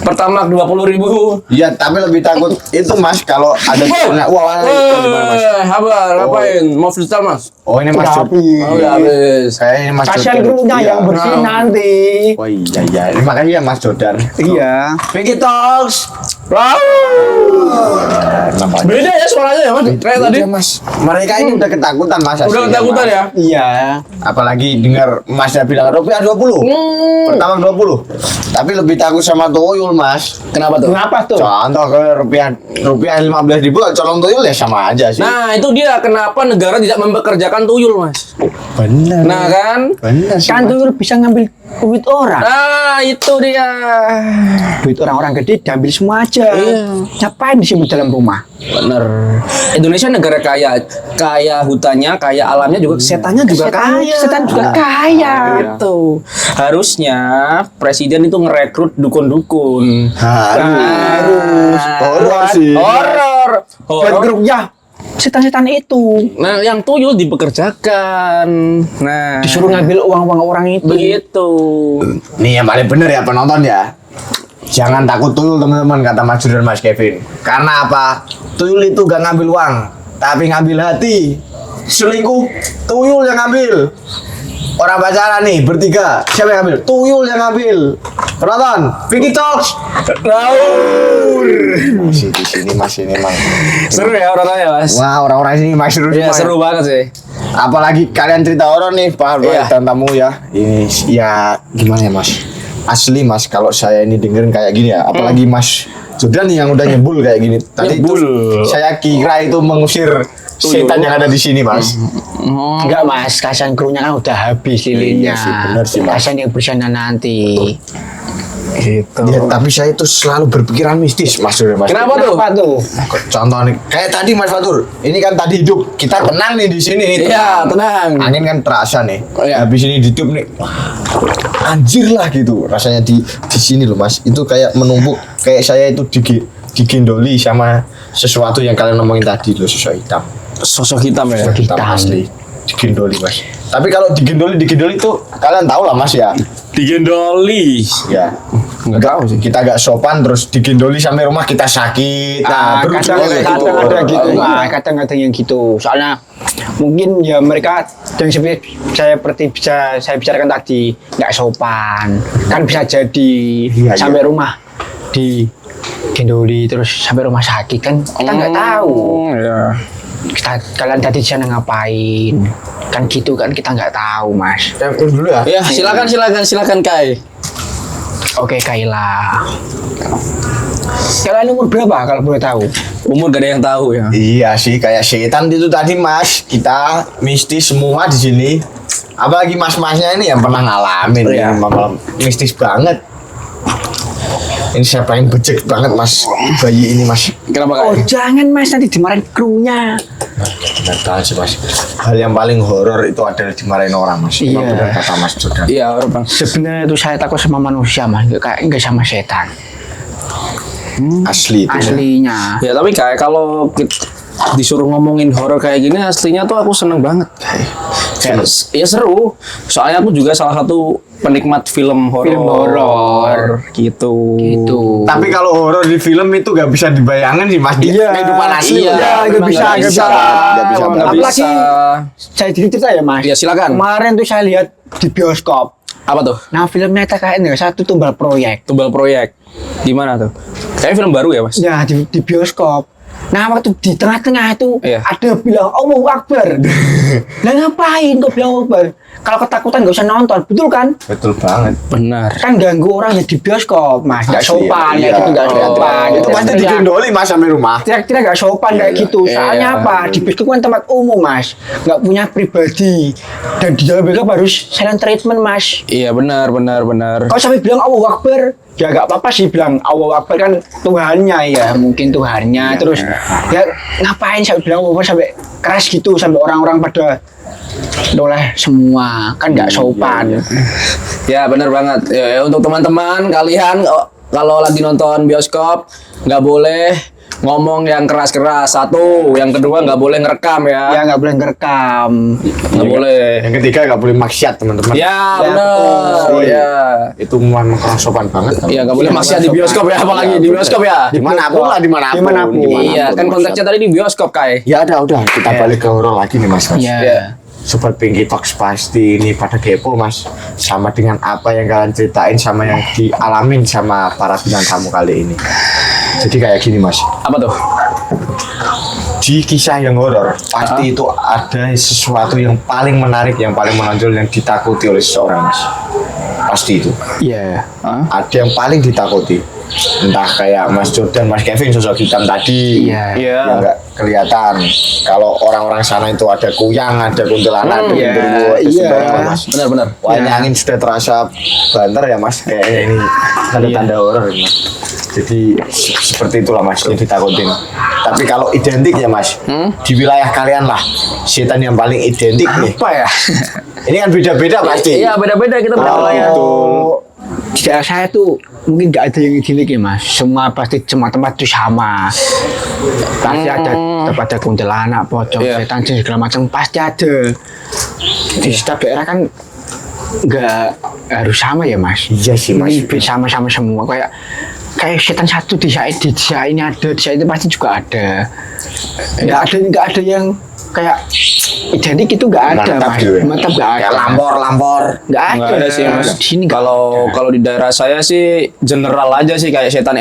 Pertamax 20.000. Iya, tapi lebih takut itu, Mas, kalau ada wah, gimana, Mas? Sabar, ngapain? Mau freestyle, Mas? Oh, ini Mas Udah Jod. habis. Oh, udah habis. Kayak ini Mas Kasihan Jordan. krunya Iya. yang bersih Nah. nanti. Oh iya. Terima kasih ya Mas Jordan. Iya. Vicky Talks. Wow. Namanya. Beda ya suaranya ya, Mas? Kayak tadi. Iya, Mas. Mereka ini udah ketakutan, Mas. Udah aslinya, ketakutan Mas. ya? Iya. Apalagi dengar Masnya bilang rupiah 20. Pertama 20. Tapi lebih takut sama tuyul, Mas. Kenapa tuh? Kenapa tuh? Contoh ke rupiah 15.000 colong tuyul ya sama aja sih. Nah, itu dia kenapa negara tidak mempekerjakan tuyul, Mas. Bener. Nah, kan? Bener sih. Kan Mas. tuyul bisa ngambil duit orang. Nah, itu dia. Duit orang-orang gede diambil semua aja. Iya. Ngapain disimpan dalam rumah? Bener. Indonesia negara kaya hutannya, kaya alamnya juga, setannya juga kaya. Setan juga kaya. Gitu. Harusnya presiden itu ngerekrut dukun-dukun. Harus. Horor sih. Horor. Buat grup ya. Setan-setan itu Nah, yang tuyul dipekerjakan. Nah, disuruh ngambil uang-uang orang itu. begitu. Nih yang paling bener ya penonton ya. Jangan takut tuyul teman-teman, kata Mas Jur dan Mas Kevin. Karena apa? Tuyul itu gak ngambil uang, tapi ngambil hati. Selingkuh, tuyul yang ngambil. Orang pacaran nih bertiga, siapa yang ngambil? Tuyul yang ngambil. Penonton, Vicky Talks. Masih di sini, masih ini emang. Seru ya orang-orangnya, Mas. Wah, orang-orang sini masih seru Iya, semua ya. seru banget sih. Apalagi kalian cerita horor nih, Pak Iya. dan tamu ya. Ini ya gimana ya, Mas? Asli, Mas, kalau saya ini dengerin kayak gini ya, apalagi Mas Jordan nih yang udah nyebul kayak gini. Tadi itu Nyebul. saya kira itu mengusir setan yang ada di sini, Mas. Enggak Mas, kasihan krunya kan udah habis lilinnya. Iya sih, bener sih, Mas. Kasihan yang bersana nanti. Gitu. Ya, tapi saya itu selalu berpikiran mistis, Mas Jordan, Mas. Kenapa tuh? Kenapa tuh? Contoh nih, kayak tadi Mas Fatur, ini kan tadi hidup, kita tenang nih di sini nih. Iya, tenang. Angin kan terasa nih. Oh, iya. Habis ini ditiup nih. Anjir lah gitu rasanya di sini loh, Mas. Itu kayak menumpuk, kayak saya itu digendoli sama sesuatu yang kalian ngomongin tadi loh, sosok hitam. Sosok hitam ya. Sosok hitam Hitam. asli. Digendoli, Mas. Tapi kalau digendoli itu kalian tahu lah, Mas ya. Digendoli. Ya. Nggak tahu sih. Kita gak sopan terus digendoli sampai rumah kita sakit. Nah, berujungnya kayak gitu. Kadang ada gitu, Mas. Kadang-kadang yang gitu. Soalnya mungkin ya mereka yang seperti saya bicarakan tadi nggak sopan. Kan bisa jadi Iya, sampai iya. rumah di gendoli terus sampai rumah sakit kan kita nggak tahu. Iya. Kalian tadi di sana ngapain? Kan gitu kan kita nggak tahu, Mas. Yang dulu ya. Ya, silakan Kai. Oke, Kaila. Kaila ini umur berapa kalau boleh tahu? Umur gak ada yang tahu ya. Iya sih, kayak setan itu tadi mas. Kita mistis semua di sini. Apalagi mas-masnya ini yang pernah ngalamin. Iya. Ini malam mistis banget. Ini siapa yang becek banget mas bayi ini mas. Kenapa Oh, Kak? jangan Mas, nanti dimarahin krunya. Benar banget sih mas. Hal yang paling horor itu adalah dimarahin orang mas. Emang Iya. benar kata mas Jordan. Iya, orang Bang. Sebenarnya itu saya takut sama manusia, Mas. Enggak sama setan. Asli itu. Aslinya. Ya tapi kayak kalau disuruh ngomongin horor kayak gini aslinya tuh aku seneng banget. Kayak ya seru. Soalnya aku juga salah satu penikmat film horor. Film horor. Gitu. Gitu. Tapi kalau horor di film itu gak bisa dibayangin sih mas. Di Iya. kehidupan asli. Iya, ya. nggak bisa, nggak bisa. Nggak bisa. Nggak Apalagi bisa. saya cerita ya, Mas. Iya, silakan. Kemarin tuh saya lihat di bioskop. Apa tuh? Nah, filmnya TKN satu tumbal proyek. Tumbal proyek. Gimana tuh? Kayaknya film baru ya, Mas? Ya, di bioskop. Nah, waktu di tengah-tengah itu Iya. ada bilang Allahu Akbar. Lah ngapain kok bilang Allahu Akbar? Kalau ketakutan gak usah nonton, betul kan? Betul banget. Benar. Kan ganggu orang yang di bioskop, Mas. Gak Asli, sopan, iya. kayak gitu gak sopan. Itu pasti digendoli mas sampai rumah. Tidak gak sopan kayak gitu. Soalnya Iya. apa? Di bioskop kan tempat umum, Mas. Gak punya pribadi. Dan di dalam bioskop harus silent treatment, Mas. Iya, benar. Kalau sampai bilang Allahu Akbar, ya gak apa-apa sih bilang Allahu Akbar kan Tuhannya ya, mungkin Tuhannya. Terus ya ngapain sampai bilang Allahu Akbar sampai keras gitu, sampai orang-orang pada noleh semua, kan gak sopan. Ya, benar banget. Ya, untuk teman-teman kalian kalau lagi nonton bioskop nggak boleh ngomong yang keras-keras. Satu, yang kedua nggak boleh ngerekam ya. Ya gak boleh ngerekam. Nggak boleh. Yang ketiga gak boleh maksiat teman-teman. Ya, Ya, benar. betul. Ya. Itu memang kurang sopan banget. Iya, nggak boleh maksiat di bioskop ya, apalagi di bioskop ya. Dimanapun lah, dimanapun. Dimanapun. Iya, kan konteksnya tadi di bioskop, Kai. Ya udah kita balik ke horor lagi nih mas. Iya. Iya. Sobat Pinky Talks pasti ini pada kepo mas, sama dengan apa yang kalian ceritain sama yang dialamin sama para bintang tamu kali ini. Jadi kayak gini mas, Apa tuh? di kisah yang horor pasti itu ada sesuatu yang paling menarik, yang paling menonjol, yang ditakuti oleh seseorang mas. Pasti itu. Iya. Ada yang paling ditakuti. Entah kayak Mas Jordan, Mas Kevin, sosok hitam tadi Iya. yang nggak kelihatan. Kalau orang-orang sana itu ada kuyang, ada kuntilanak, ada Iya, genderuwo, ada iya. sembarangan, mas. Benar-benar. Wah ini Iya. angin sudah terasa banter ya mas, kayak ini tanda-tanda horor ini, mas. Jadi seperti itulah mas yang ditakutin. Tapi kalau identik ya mas, di wilayah kalian lah setan yang paling identik nih. Apa ya? Ini kan beda-beda pasti. Iya, beda-beda kita wilayah. Di daerah saya tuh mungkin nggak ada yang identik ya mas. Semua pasti semua tempat tuh sama. Pasti ada tempat ada kuntilanak, pocong, Iya. setan, jin, segala macam pasti ada. Di setiap daerah kan nggak harus sama ya mas. Iya sih, Mas. Ini sama-sama semua kayak setan satu di desa ini ada, di desa itu pasti juga ada. Nggak ada yang kayak identik itu nggak ada Mantap mas. gitu ya. Mantap nggak ada. Kayak lampor. Nggak ada. Nggak ada sih, Mas. Di sini nggak Kalau ada. kalau di daerah saya sih general aja sih, kayak setan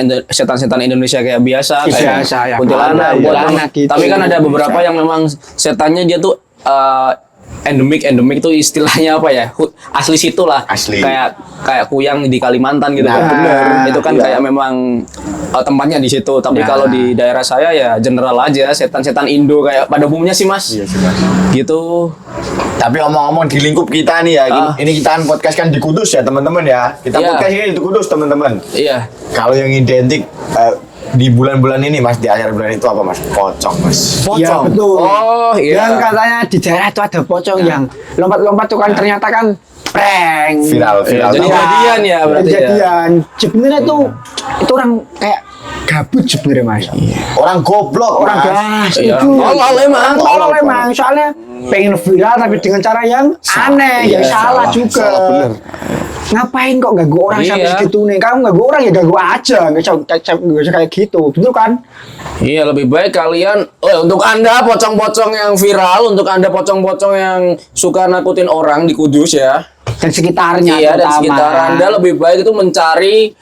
Indonesia kayak biasa, kayak Biasa, ya. kuntilanak, Ada, pocong. kuntilanak gitu. Tapi kan ada beberapa yang memang setannya dia tuh endemik tuh istilahnya apa ya? Asli situ lah. Asli. Kayak kuyang di Kalimantan gitu Nah, kan. bener. Itu kan Iya. kayak memang tempatnya di situ. Tapi Nah. kalau di daerah saya ya general aja, setan-setan Indo kayak pada umumnya sih, Mas. Iya sih mas. Gitu. Tapi omong-omong di lingkup kita nih ya, ini kita kan podcast kan di Kudus ya teman-teman ya. Kita Iya. podcast ini di Kudus teman-teman. Iya. Kalau yang identik di bulan-bulan ini mas, di akhir bulan itu apa mas? Pocong mas. Iya betul. Oh, iya. Yang katanya di daerah itu ada pocong yang lompat-lompat tuh kan ternyata kan prank. Viral. Jadi Iya. jadian ya berarti ya. Kejadian. Sebenarnya tuh itu orang kayak gabut sebenarnya mas. Orang goblok Orang mas. gas Iya. itu. Tolol emang. Tolol emang. Soalnya pengen viral tapi dengan cara yang aneh, yang Iya, salah juga. salah bener. Ngapain kok ganggu orang sampai Iya. segitu nih? Kamu ganggu orang ya ganggu aja, nggak usah kayak gitu, betul kan? Iya, lebih baik kalian untuk Anda pocong-pocong yang viral, untuk Anda pocong-pocong yang suka nakutin orang di Kudus ya. Dan sekitarnya Iya, dan terutama. sekitar Anda lebih baik itu mencari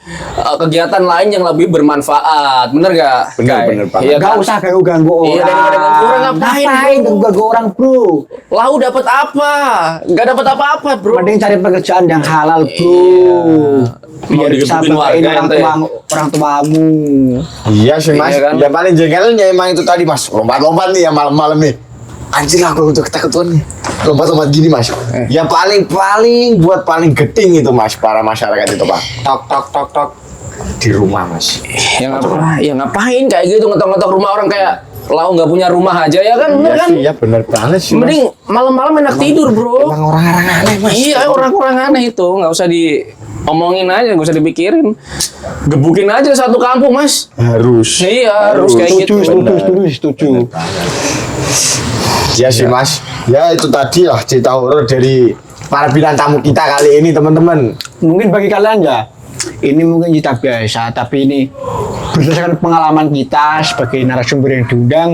kegiatan lain yang lebih bermanfaat. Bener gak? Bener banget. Iya, Gak kan? usah ganggu-ganggu orang. Iya, daripada ganggu orang, ngapain, bro? ganggu orang bro? Lau dapat apa? Gak dapat apa-apa, bro. Mending cari pekerjaan yang halal bro. Iya. biar bisa digebukin banggain warga ente. orang tuamu. Iya sih mas, Iya kan? yang paling jengkelnya emang itu tadi mas, lompat-lompat nih ya malam-malam nih. Anjir aku untuk ketakutan nih, lompat-lompat gini mas. Yang paling buat paling geding itu mas, para masyarakat itu pak. Tok di rumah mas. Ya ngapain kayak gitu ngetok-ngetok rumah orang kayak lau nggak punya rumah aja ya kan? Bener kan? Iya bener banget sih mas. Mending malam-malam enak tidur bro. Emang orang-orang aneh mas. Iya orang-orang aneh itu nggak usah diomongin aja, nggak usah dipikirin. Gebukin aja satu kampung mas. Harus. Iya harus kayak gitu. Setuju. Ya sih mas. Ya itu tadi lah cerita horor dari para bintang tamu kita kali ini teman-teman. Mungkin bagi kalian ya, ini mungkin cerita biasa, tapi ini berdasarkan pengalaman kita sebagai narasumber yang diundang.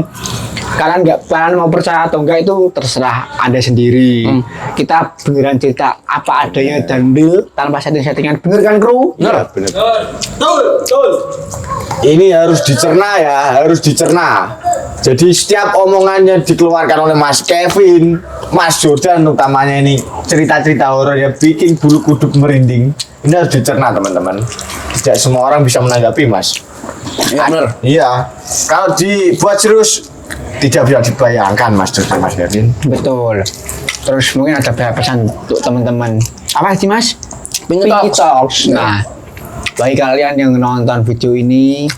Kalian mau percaya atau enggak itu terserah Anda sendiri. Kita beneran cerita apa adanya dan real tanpa setting-settingan. Bener kan kru? Iya bener. Ini harus dicerna ya, harus dicerna. Jadi setiap omongan yang dikeluarkan oleh Mas Kevin, Mas Jordan utamanya ini cerita-cerita horor yang bikin bulu kuduk merinding. Ini harus dicerna teman-teman. Tidak semua orang bisa menanggapi Mas. Iya bener. Iya. Kalau dibuat serius tidak bisa dibayangkan Mas Jordan, Mas Kevin. Betul. Terus mungkin ada pesan untuk teman-teman. Apa sih mas? Pinky Talks. Nah, bagi kalian yang nonton video ini,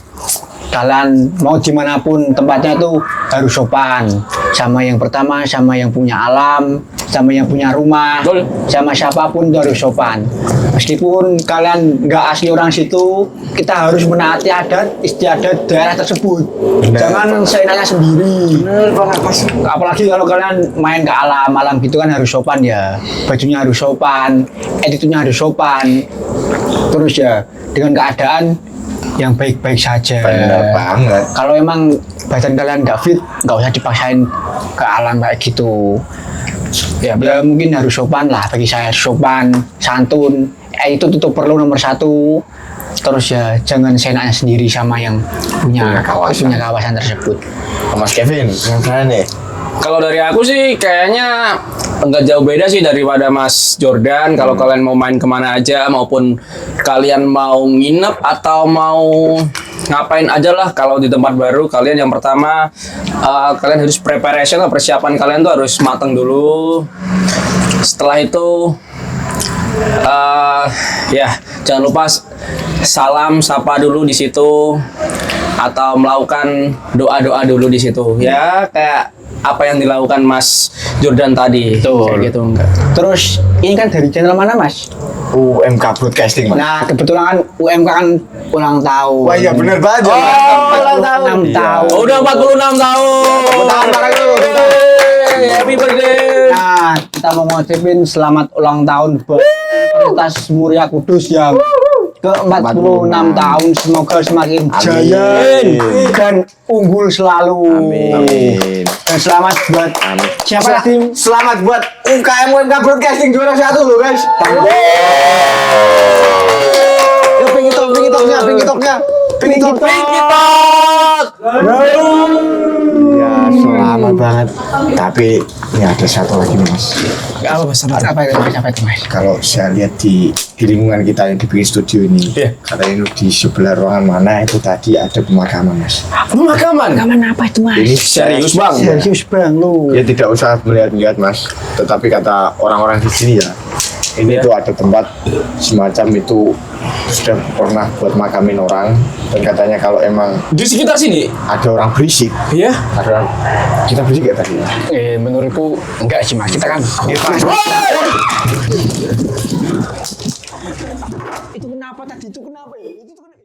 kalian mau dimanapun tempatnya tuh harus sopan. Sama yang pertama, sama yang punya alam, sama yang punya rumah, Betul. sama siapapun tuh harus sopan. Meskipun kalian nggak asli orang situ, kita harus menaati adat istiadat daerah tersebut. Bener. Jangan seenaknya sendiri. Apalagi kalau kalian main ke alam gitu kan harus sopan ya. Bajunya harus sopan, attitude-nya harus sopan. Terus ya dengan keadaan yang baik-baik saja. Bener banget. Kalau emang badan kalian nggak fit, nggak usah dipaksain ke alam kayak gitu. Ya mungkin harus sopan lah bagi saya, sopan, santun. Itu tutup perlu nomor satu. Terus ya jangan seenaknya sendiri sama yang punya kawasan tersebut. Mas Kevin, yang kalian nih? Kalau dari aku sih kayaknya nggak jauh beda sih daripada Mas Jordan. Kalau kalian mau main kemana aja, maupun kalian mau nginep atau mau ngapain aja lah kalau di tempat baru, kalian yang pertama kalian harus preparation lah, persiapan kalian tuh harus matang dulu. Setelah itu ya jangan lupa salam sapa dulu di situ atau melakukan doa-doa dulu di situ ya, kayak apa yang dilakukan Mas Jordan tadi. Betul. Kayak gitu enggak. Terus ini kan dari channel mana mas? UMK Broadcasting Mas. Nah kebetulan kan UMK kan ulang tahun. Wah iya bener banget ya, Mas. ulang tahun. 6 tahun. Oh, udah 46 tahun. Tepuk tangan bareng dulu. Yeay, happy birthday. Nah, kita mau ngucapin selamat ulang tahun buat Universitas Muria Kudus yang ke-46 tahun. Semoga semakin jaya Amin. dan unggul selalu. Amin. Dan selamat buat Amin. siapa tim? Selamat buat UMK Broadcasting juara 1 loh guys. Yuk pinky talknya. Ya selamat banget. Tapi ini ada satu lagi nih mas. Apa mas? Apa itu mas? Kalau saya lihat di lingkungan kita yang dibikin studio ini, katanya di sebelah ruangan mana itu tadi ada pemakaman mas. Pemakaman. Rekaman apa itu mas? Ini Serius bang. Serius bang lu. Ya tidak usah melihat-lihat mas, tetapi kata orang-orang di sini ya, ini tuh ada tempat semacam itu sudah pernah buat makamin orang, dan katanya kalau emang Di sekitar sini. ada orang berisik, Iya. ada orang kita berisik ya tadi. Menurutku enggak sih mas. Kita kan itu kenapa tadi itu kenapa ya? Itu kenapa?